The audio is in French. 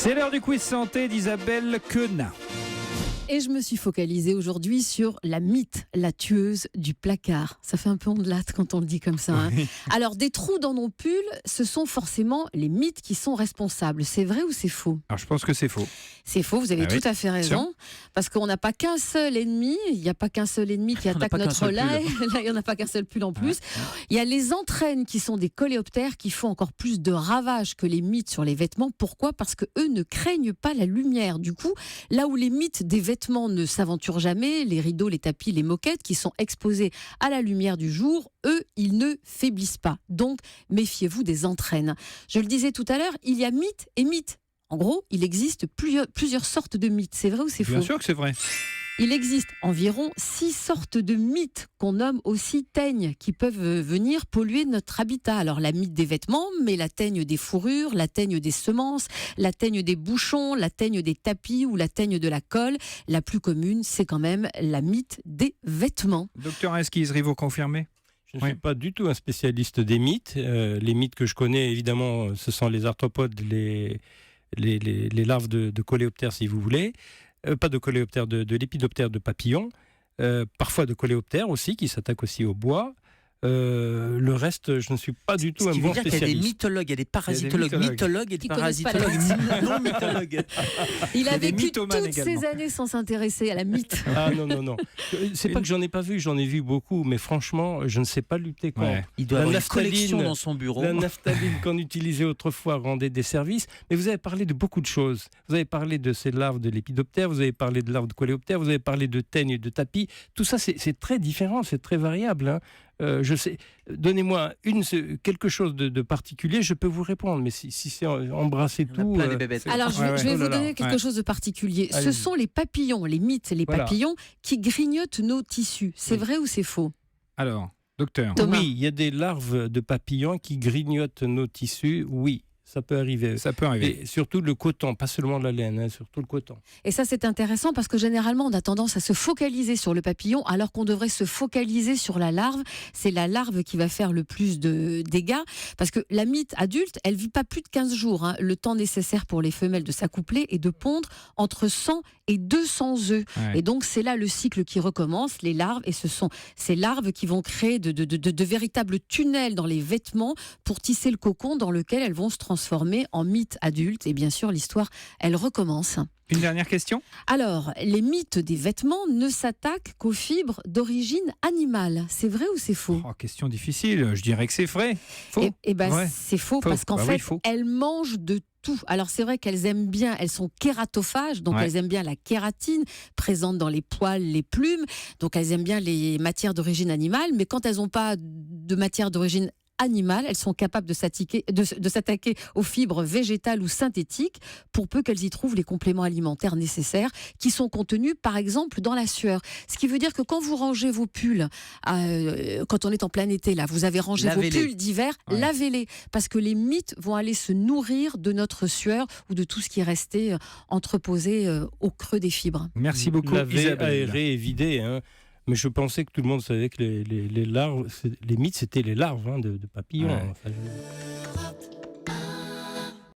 C'est l'heure du quiz santé d'Isabelle Quenat. Et je me suis focalisée aujourd'hui sur la mythe, la tueuse du placard. Ça fait un peu ondelate quand on le dit comme ça. Hein. Oui. Alors, des trous dans nos pulls, ce sont forcément les mythes qui sont responsables. C'est vrai ou c'est faux ? Alors, je pense que c'est faux. C'est faux, vous avez tout à fait raison. Parce qu'on n'a pas qu'un seul ennemi. Il n'y a pas qu'un seul ennemi qui attaque notre lait. Là, il n'y en a pas qu'un seul pull en plus. Il y a les entraînes qui sont des coléoptères qui font encore plus de ravages que les mythes sur les vêtements. Pourquoi ? Parce qu'eux ne craignent pas la lumière. Du coup, là où les mythes des vêtements ne s'aventurent jamais, les rideaux, les tapis, les moquettes qui sont exposés à la lumière du jour, eux, ils ne faiblissent pas. Donc, méfiez-vous des entraînes. Je le disais tout à l'heure, il y a mythe et mythe. En gros, il existe plusieurs sortes de mythes. C'est vrai ou c'est faux ? Bien sûr que c'est vrai. Il existe environ 6 sortes de mythes qu'on nomme aussi teignes qui peuvent venir polluer notre habitat. Alors la mythe des vêtements, mais la teigne des fourrures, la teigne des semences, la teigne des bouchons, la teigne des tapis ou la teigne de la colle. La plus commune, c'est quand même la mythe des vêtements. Docteur Esquizri, vous confirmez ? Je ne suis pas du tout un spécialiste des mythes. Les mythes que je connais, évidemment, ce sont les arthropodes, les larves de coléoptères, si vous voulez. Pas de coléoptères, de lépidoptères de papillons, parfois de coléoptères aussi, qui s'attaquent aussi au bois. Le reste, je ne suis pas du tout un bon spécialiste. Il y a des mythologues, il y a des parasitologues, mythologues et des parasitologues non mythologues. Il a vécu toutes ces années sans s'intéresser à la mythe. Ah non. C'est pas que j'en ai pas vu, j'en ai vu beaucoup, mais franchement, je ne sais pas lutter contre. Ouais. Il doit avoir une collection dans son bureau. La naphtaline qu'on utilisait autrefois rendait des services, mais vous avez parlé de beaucoup de choses. Vous avez parlé de ces larves de lépidoptères, vous avez parlé de larves de coléoptères, vous avez parlé de teignes de tapis. Tout ça, c'est très différent, c'est très variable. Hein. Je sais, donnez-moi quelque chose de particulier, je peux vous répondre, mais si c'est embrasser tout... Alors, je vais vous donner quelque chose de particulier. Allez-y. Ce sont les papillons, les mythes, les papillons qui grignotent nos tissus. C'est vrai ou c'est faux ? Alors, docteur. Oui, il y a des larves de papillons qui grignotent nos tissus, oui. Ça peut arriver. Et surtout le coton, pas seulement la laine, hein, surtout le coton. Et ça, c'est intéressant parce que généralement, on a tendance à se focaliser sur le papillon alors qu'on devrait se focaliser sur la larve. C'est la larve qui va faire le plus de dégâts parce que la mythe adulte, elle vit pas plus de 15 jours. Hein, le temps nécessaire pour les femelles de s'accoupler et de pondre entre 100 et 200 œufs. Ouais. Et donc, c'est là le cycle qui recommence, les larves. Et ce sont ces larves qui vont créer de véritables tunnels dans les vêtements pour tisser le cocon dans lequel elles vont se transformer en mythes adultes. Et bien sûr, l'histoire, elle recommence. Une dernière question ? Alors, les mythes des vêtements ne s'attaquent qu'aux fibres d'origine animale. C'est vrai ou c'est faux ? Question difficile. Je dirais que c'est vrai. Faux. C'est faux parce qu'en fait, elles mangent de tout. Alors c'est vrai qu'elles aiment bien, elles sont kératophages, donc elles aiment bien la kératine présente dans les poils, les plumes, donc elles aiment bien les matières d'origine animale, mais quand elles n'ont pas de matière d'origine animales, elles sont capables de s'attaquer aux fibres végétales ou synthétiques pour peu qu'elles y trouvent les compléments alimentaires nécessaires qui sont contenus par exemple dans la sueur. Ce qui veut dire que quand vous rangez vos pulls, quand on est en plein été, là, vous avez rangé vos pulls d'hiver, lavez-les parce que les mythes vont aller se nourrir de notre sueur ou de tout ce qui est resté entreposé au creux des fibres. Merci beaucoup. Laver, aérer et vider, hein. Mais je pensais que tout le monde savait que les larves, les mythes, c'était les larves de papillons. Ouais. Enfin,